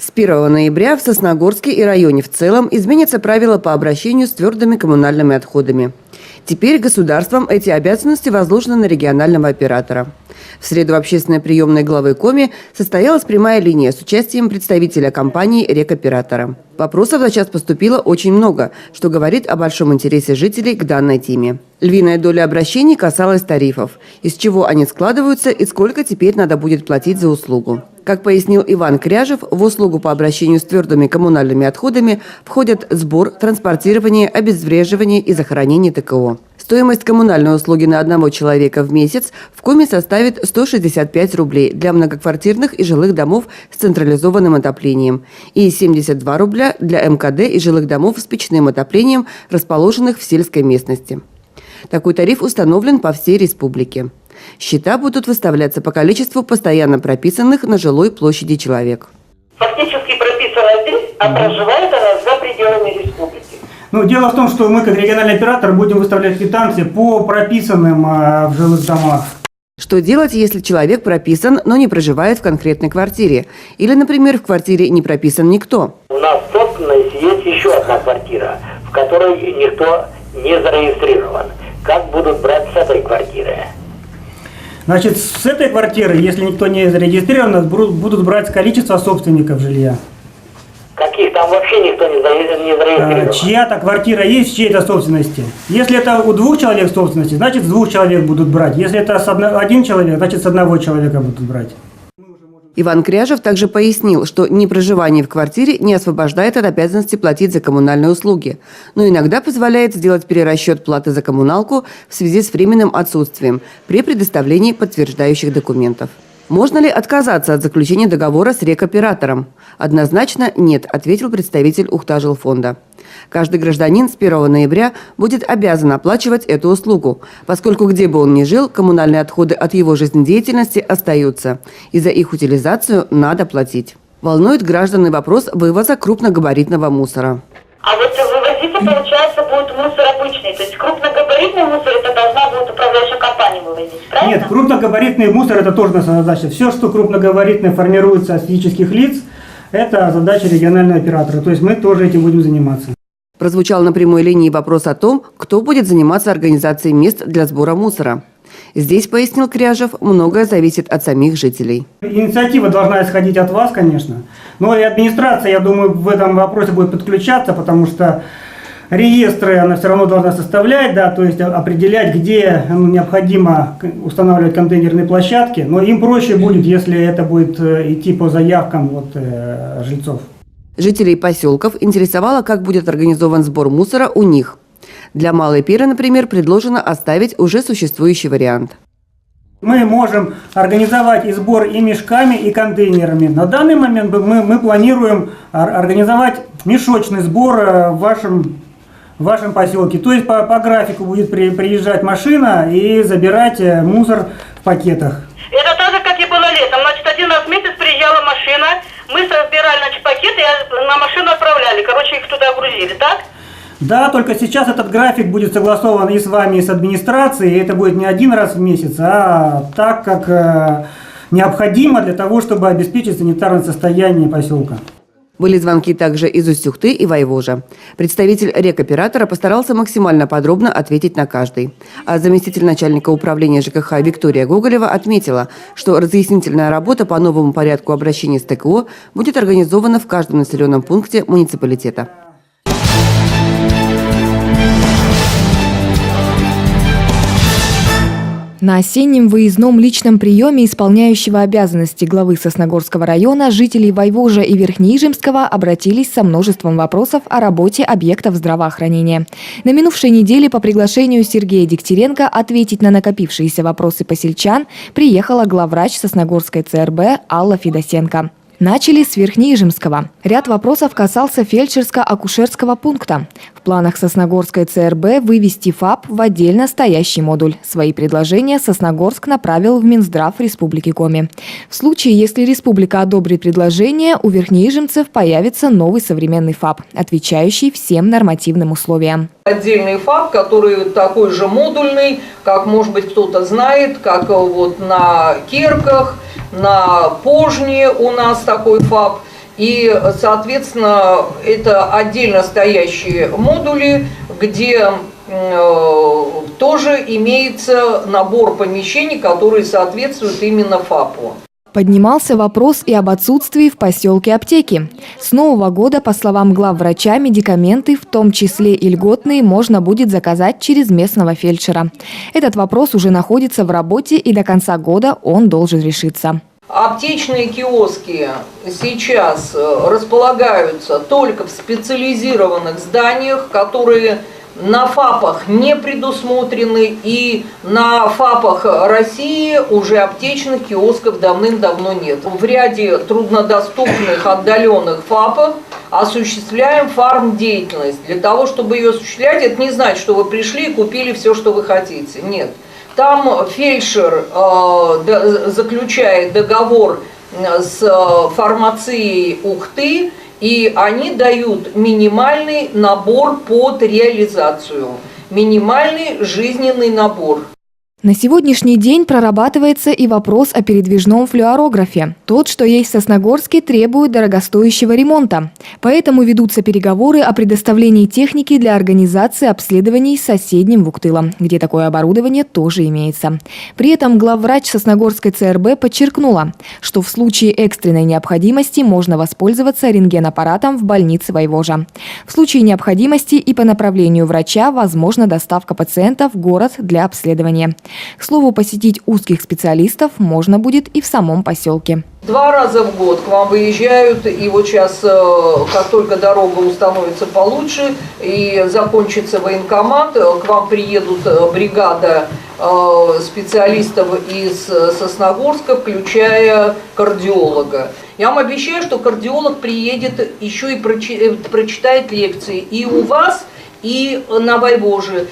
С 1 ноября в Сосногорске и районе в целом изменятся правила по обращению с твердыми коммунальными отходами. Теперь государством эти обязанности возложены на регионального оператора. В среду в общественной приемной главы Коми состоялась прямая линия с участием представителя компании «Рекоператора». Вопросов за час поступило очень много, что говорит о большом интересе жителей к данной теме. Львиная доля обращений касалась тарифов, из чего они складываются и сколько теперь надо будет платить за услугу. Как пояснил Иван Кряжев, в услугу по обращению с твердыми коммунальными отходами входят сбор, транспортирование, обезвреживание и захоронение ТКО. Стоимость коммунальной услуги на одного человека в месяц в Коми составит 165 рублей для многоквартирных и жилых домов с централизованным отоплением и 72 рубля для МКД и жилых домов с печным отоплением, расположенных в сельской местности. Такой тариф установлен по всей республике. Счета будут выставляться по количеству постоянно прописанных на жилой площади человек. Фактически прописано здесь, а проживает она за пределами республики. Дело в том, что мы, как региональный оператор, будем выставлять квитанции по прописанным в жилых домах. Что делать, если человек прописан, но не проживает в конкретной квартире? Или, например, в квартире не прописан никто? У нас в собственности есть еще одна квартира, в которой никто не зарегистрирован. Как будут брать с этой квартиры? Значит, с этой квартиры, если никто не зарегистрирован, будут брать количество собственников жилья. Каких там вообще никто не зарегистрирован? Чья-то квартира есть в чьей-то собственности. Если это у 2 человек собственности, значит с 2 человек будут брать. Если это один человек, значит с 1 человека будут брать. Иван Кряжев также пояснил, что непроживание в квартире не освобождает от обязанности платить за коммунальные услуги, но иногда позволяет сделать перерасчет платы за коммуналку в связи с временным отсутствием при предоставлении подтверждающих документов. Можно ли отказаться от заключения договора с рекоператором? Однозначно нет, ответил представитель Ухта-Жилфонда. Каждый гражданин с 1 ноября будет обязан оплачивать эту услугу, поскольку где бы он ни жил, коммунальные отходы от его жизнедеятельности остаются, и за их утилизацию надо платить. Волнует граждан и вопрос вывоза крупногабаритного мусора. А вот вывозиться, получается, будет мусор обычный. То есть крупногабаритный мусор это должна будет управляющая компания вывозить, правильно? Нет, крупногабаритный мусор это тоже наша задача. Все, что крупногабаритное формируется от физических лиц, это задача регионального оператора. То есть мы тоже этим будем заниматься. Прозвучал на прямой линии вопрос о том, кто будет заниматься организацией мест для сбора мусора. Здесь, пояснил Кряжев, многое зависит от самих жителей. Инициатива должна исходить от вас, конечно. Но и администрация, я думаю, в этом вопросе будет подключаться, потому что реестры она все равно должна составлять, да, то есть определять, где необходимо устанавливать контейнерные площадки. Но им проще будет, если это будет идти по заявкам жильцов. Жителей поселков интересовало, как будет организован сбор мусора у них. Для Малой Пиры, например, предложено оставить уже существующий вариант. Мы можем организовать и сбор и мешками, и контейнерами. На данный момент мы планируем организовать мешочный сбор в вашем поселке. То есть по графику будет приезжать машина и забирать мусор в пакетах. Это так же, как и было летом. Значит, один раз в месяц приезжала машина, мы собирали, пакеты и на машину отправляли. Их туда грузили, так? Да, только сейчас этот график будет согласован и с вами, и с администрацией. И это будет не один раз в месяц, а так, как необходимо для того, чтобы обеспечить санитарное состояние поселка. Были звонки также из Усть-Ухты и Вайвожа. Представитель рекоператора постарался максимально подробно ответить на каждый. А заместитель начальника управления ЖКХ Виктория Гоголева отметила, что разъяснительная работа по новому порядку обращения с ТКО будет организована в каждом населенном пункте муниципалитета. На осеннем выездном личном приеме исполняющего обязанности главы Сосногорского района жителей Вайвожа и Верхнеижемского обратились со множеством вопросов о работе объектов здравоохранения. На минувшей неделе по приглашению Сергея Дегтяренко ответить на накопившиеся вопросы посельчан приехала главврач Сосногорской ЦРБ Алла Федосенко. Начали с Верхнеижемского. Ряд вопросов касался фельдшерско-акушерского пункта. В планах Сосногорской ЦРБ вывести ФАП в отдельно стоящий модуль. Свои предложения Сосногорск направил в Минздрав Республики Коми. В случае, если республика одобрит предложение, у верхнеижемцев появится новый современный ФАП, отвечающий всем нормативным условиям. Отдельный ФАП, который такой же модульный, как, может быть, кто-то знает, как вот на Керках, на Пожне у нас такой ФАП. И, соответственно, это отдельно стоящие модули, где тоже имеется набор помещений, которые соответствуют именно ФАПу. Поднимался вопрос и об отсутствии в поселке аптеки. С нового года, по словам главврача, медикаменты, в том числе и льготные, можно будет заказать через местного фельдшера. Этот вопрос уже находится в работе, и до конца года он должен решиться. Аптечные киоски сейчас располагаются только в специализированных зданиях, которые на ФАПах не предусмотрены, и на ФАПах России уже аптечных киосков давным-давно нет. В ряде труднодоступных, отдаленных ФАПов осуществляем фармдеятельность. Для того, чтобы ее осуществлять, это не значит, что вы пришли и купили все, что вы хотите. Нет. Там фельдшер заключает договор с фармацией Ухты, и они дают минимальный набор под реализацию, минимальный жизненный набор. На сегодняшний день прорабатывается и вопрос о передвижном флюорографе. Тот, что есть в Сосногорске, требует дорогостоящего ремонта. Поэтому ведутся переговоры о предоставлении техники для организации обследований соседним Вуктылом, где такое оборудование тоже имеется. При этом главврач Сосногорской ЦРБ подчеркнула, что в случае экстренной необходимости можно воспользоваться рентгенаппаратом в больнице Вайвожа. В случае необходимости и по направлению врача возможна доставка пациента в город для обследования. К слову, посетить узких специалистов можно будет и в самом поселке. 2 раза в год к вам выезжают, и вот сейчас, как только дорога установится получше и закончится военкомат, к вам приедут бригада специалистов из Сосногорска, включая кардиолога. Я вам обещаю, что кардиолог приедет еще и прочитает лекции и у вас, и на Вайвоже.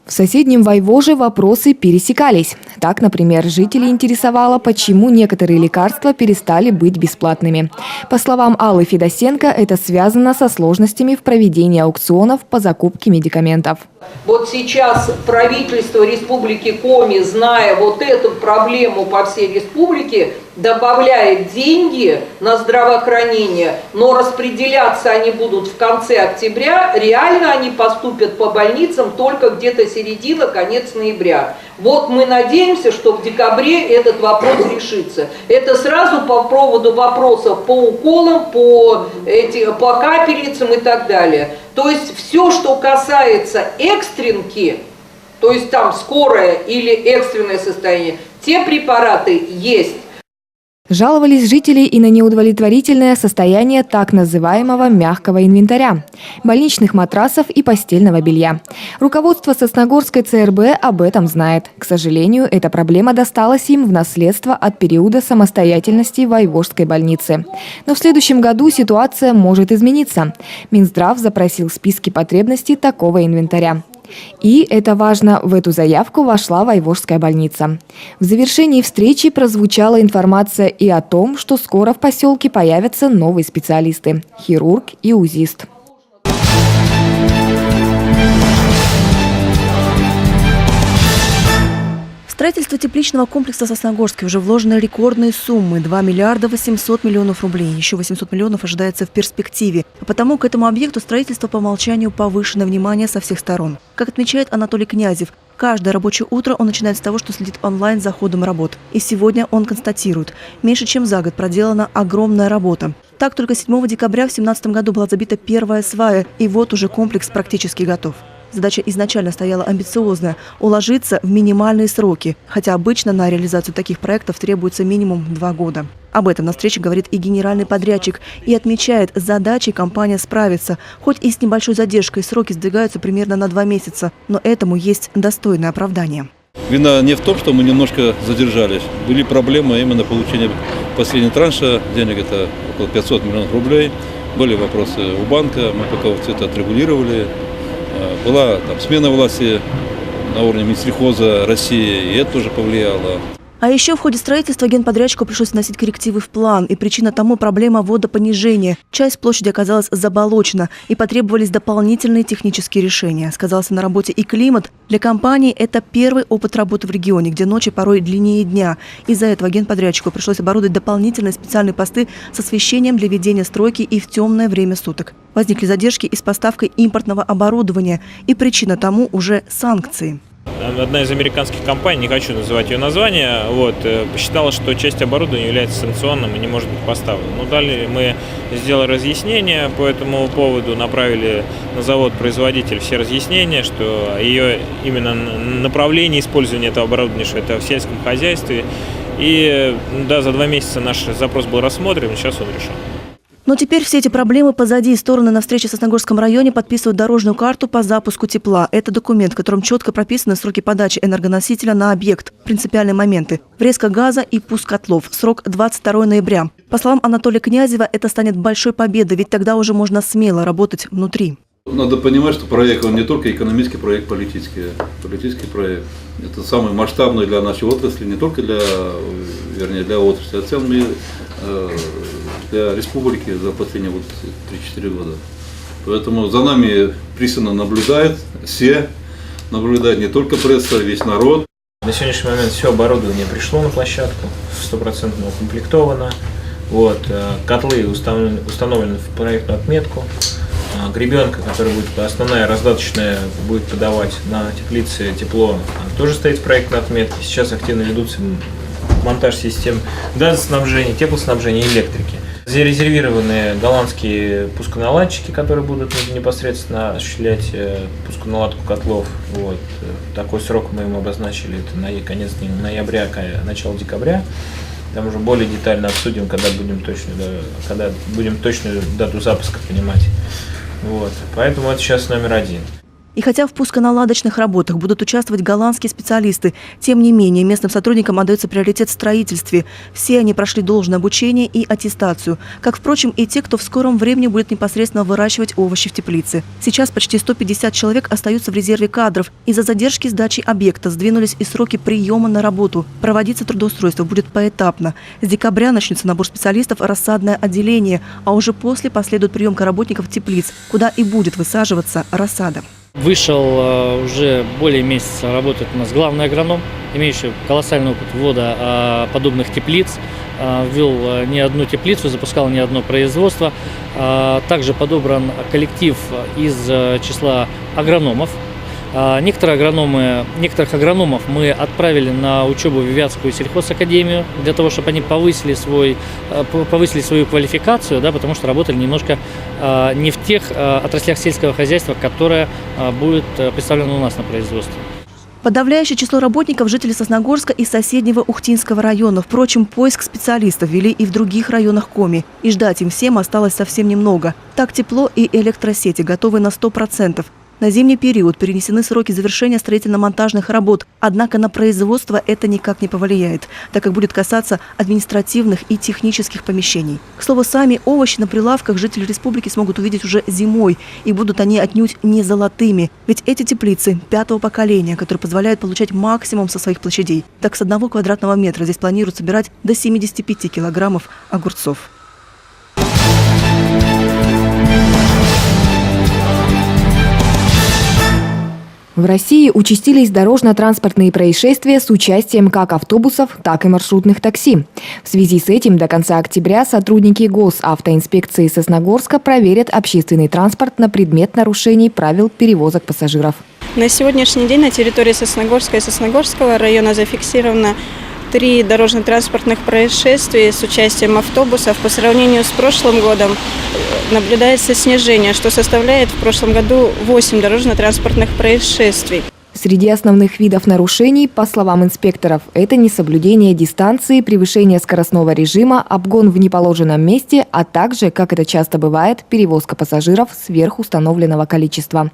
В соседнем Вайвоже вопросы пересекались. Так, например, жителей интересовало, почему некоторые лекарства перестали быть бесплатными. По словам Аллы Федосенко, это связано со сложностями в проведении аукционов по закупке медикаментов. Вот сейчас правительство Республики Коми, зная вот эту проблему по всей республике, добавляет деньги на здравоохранение, но распределяться они будут в конце октября. Реально они поступят по больницам только где-то середина, конец ноября. Вот мы надеемся, что в декабре этот вопрос решится. Это сразу по поводу вопросов по уколам, по капельницам и так далее. То есть все, что касается экстренки, то есть там скорое или экстренное состояние, те препараты есть. Жаловались жители и на неудовлетворительное состояние так называемого мягкого инвентаря – больничных матрасов и постельного белья. Руководство Сосногорской ЦРБ об этом знает. К сожалению, эта проблема досталась им в наследство от периода самостоятельности Вайвожской больницы. Но в следующем году ситуация может измениться. Минздрав запросил списки потребностей такого инвентаря. И, это важно, в эту заявку вошла Вайвожская больница. В завершении встречи прозвучала информация и о том, что скоро в поселке появятся новые специалисты – хирург и УЗИст. В строительство тепличного комплекса в Сосногорске уже вложены рекордные суммы – 2 миллиарда 800 миллионов рублей. Еще 800 миллионов ожидается в перспективе. А потому к этому объекту строительства по умолчанию повышено внимание со всех сторон. Как отмечает Анатолий Князев, каждое рабочее утро он начинает с того, что следит онлайн за ходом работ. И сегодня он констатирует – меньше чем за год проделана огромная работа. Так, только 7 декабря в 2017 году была забита первая свая, и вот уже комплекс практически готов. Задача изначально стояла амбициозная – уложиться в минимальные сроки, хотя обычно на реализацию таких проектов требуется минимум 2 года. Об этом на встрече говорит и генеральный подрядчик и отмечает, с задачей компания справится. Хоть и с небольшой задержкой, сроки сдвигаются примерно на 2 месяца, но этому есть достойное оправдание. Вина не в том, что мы немножко задержались. Были проблемы именно получения последнего транша денег, это около 500 миллионов рублей. Были вопросы у банка, мы пока все это отрегулировали. Была смена власти на уровне Минсельхоза России, и это тоже повлияло. А еще в ходе строительства генподрядчику пришлось вносить коррективы в план. И причина тому – проблема водопонижения. Часть площади оказалась заболочена и потребовались дополнительные технические решения. Сказался на работе и климат. Для компании это первый опыт работы в регионе, где ночи порой длиннее дня. Из-за этого генподрядчику пришлось оборудовать дополнительные специальные посты с освещением для ведения стройки и в темное время суток. Возникли задержки и с поставкой импортного оборудования. И причина тому уже санкции. Одна из американских компаний, не хочу называть ее название, посчитала, что часть оборудования является санкционным и не может быть поставлена. Но далее мы сделали разъяснение по этому поводу, направили на завод-производитель все разъяснения, что ее именно направление использования этого оборудования, что это в сельском хозяйстве. И да, за 2 месяца наш запрос был рассмотрен, сейчас он решен. Но теперь все эти проблемы позади, и стороны на встрече в Сосногорском районе подписывают дорожную карту по запуску тепла. Это документ, в котором четко прописаны сроки подачи энергоносителя на объект, принципиальные моменты. Врезка газа и пуск котлов. Срок 22 ноября. По словам Анатолия Князева, это станет большой победой, ведь тогда уже можно смело работать внутри. Надо понимать, что проект, он не только экономический проект, политический проект. Это самый масштабный для нашей отрасли, не только для отрасли, а в целом и для республики за последние 3-4 года. Поэтому за нами пристально наблюдает не только пресса, весь народ. На сегодняшний момент все оборудование пришло на площадку, 100% укомплектовано. Котлы установлены в проектную отметку. Гребенка, которая будет основная раздаточная, будет подавать на теплице тепло, тоже стоит в проектной отметке. Сейчас активно ведутся монтаж систем газоснабжения, теплоснабжения и электрики. Зарезервированы голландские пусконаладчики, которые будут непосредственно осуществлять пусконаладку котлов. Такой срок мы им обозначили, это на конец ноября, начало декабря. Там уже более детально обсудим, когда будем точную дату запуска понимать. Поэтому это сейчас номер 1. И хотя в пусконаладочных работах будут участвовать голландские специалисты, тем не менее местным сотрудникам отдается приоритет в строительстве. Все они прошли должное обучение и аттестацию, как, впрочем, и те, кто в скором времени будет непосредственно выращивать овощи в теплице. Сейчас почти 150 человек остаются в резерве кадров. Из-за задержки сдачи объекта сдвинулись и сроки приема на работу. Проводиться трудоустройство будет поэтапно. С декабря начнется набор специалистов в рассадное отделение, а уже после последует приемка работников теплиц, куда и будет высаживаться рассада. Вышел уже более месяца, работает у нас главный агроном, имеющий колоссальный опыт ввода подобных теплиц. Ввел не одну теплицу, запускал не одно производство. Также подобран коллектив из числа агрономов. Некоторых агрономов мы отправили на учебу в Вятскую сельхозакадемию для того, чтобы они повысили свою квалификацию, потому что работали немножко не в тех отраслях сельского хозяйства, которая будет представлена у нас на производстве. Подавляющее число работников – жители Сосногорска и соседнего Ухтинского района. Впрочем, поиск специалистов вели и в других районах Коми. И ждать им всем осталось совсем немного. Так тепло и электросети готовы на 100%. На зимний период перенесены сроки завершения строительно-монтажных работ. Однако на производство это никак не повлияет, так как будет касаться административных и технических помещений. К слову, сами овощи на прилавках жители республики смогут увидеть уже зимой. И будут они отнюдь не золотыми. Ведь эти теплицы 5-го поколения, которые позволяют получать максимум со своих площадей. Так с 1 квадратного метра здесь планируют собирать до 75 килограммов огурцов. В России участились дорожно-транспортные происшествия с участием как автобусов, так и маршрутных такси. В связи с этим до конца октября сотрудники Госавтоинспекции Сосногорска проверят общественный транспорт на предмет нарушений правил перевозок пассажиров. На сегодняшний день на территории Сосногорска и Сосногорского района зафиксировано 3 дорожно-транспортных происшествия с участием автобусов. По сравнению с прошлым годом наблюдается снижение, что составляет в прошлом году 8 дорожно-транспортных происшествий. Среди основных видов нарушений, по словам инспекторов, это несоблюдение дистанции, превышение скоростного режима, обгон в неположенном месте, а также, как это часто бывает, перевозка пассажиров сверх установленного количества.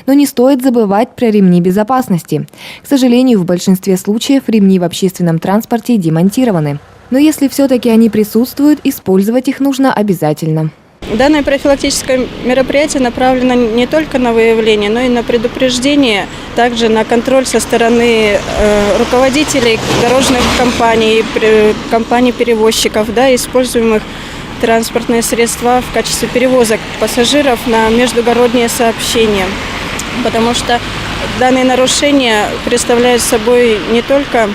Но не стоит забывать про ремни безопасности. К сожалению, в большинстве случаев ремни в общественном транспорте демонтированы. Но если все-таки они присутствуют, использовать их нужно обязательно. Данное профилактическое мероприятие направлено не только на выявление, но и на предупреждение, также на контроль со стороны руководителей дорожных компаний, компаний-перевозчиков, да, используемых транспортные средства в качестве перевозок пассажиров на междугородние сообщения. Потому что данные нарушения представляют собой не только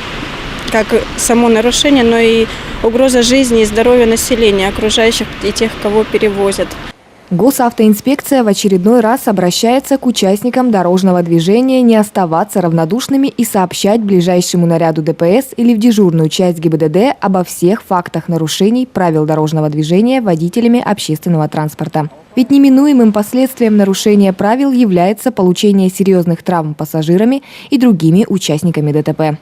как само нарушение, но и угроза жизни и здоровья населения, окружающих и тех, кого перевозят. Госавтоинспекция в очередной раз обращается к участникам дорожного движения не оставаться равнодушными и сообщать ближайшему наряду ДПС или в дежурную часть ГИБДД обо всех фактах нарушений правил дорожного движения водителями общественного транспорта. Ведь неминуемым последствием нарушения правил является получение серьезных травм пассажирами и другими участниками ДТП.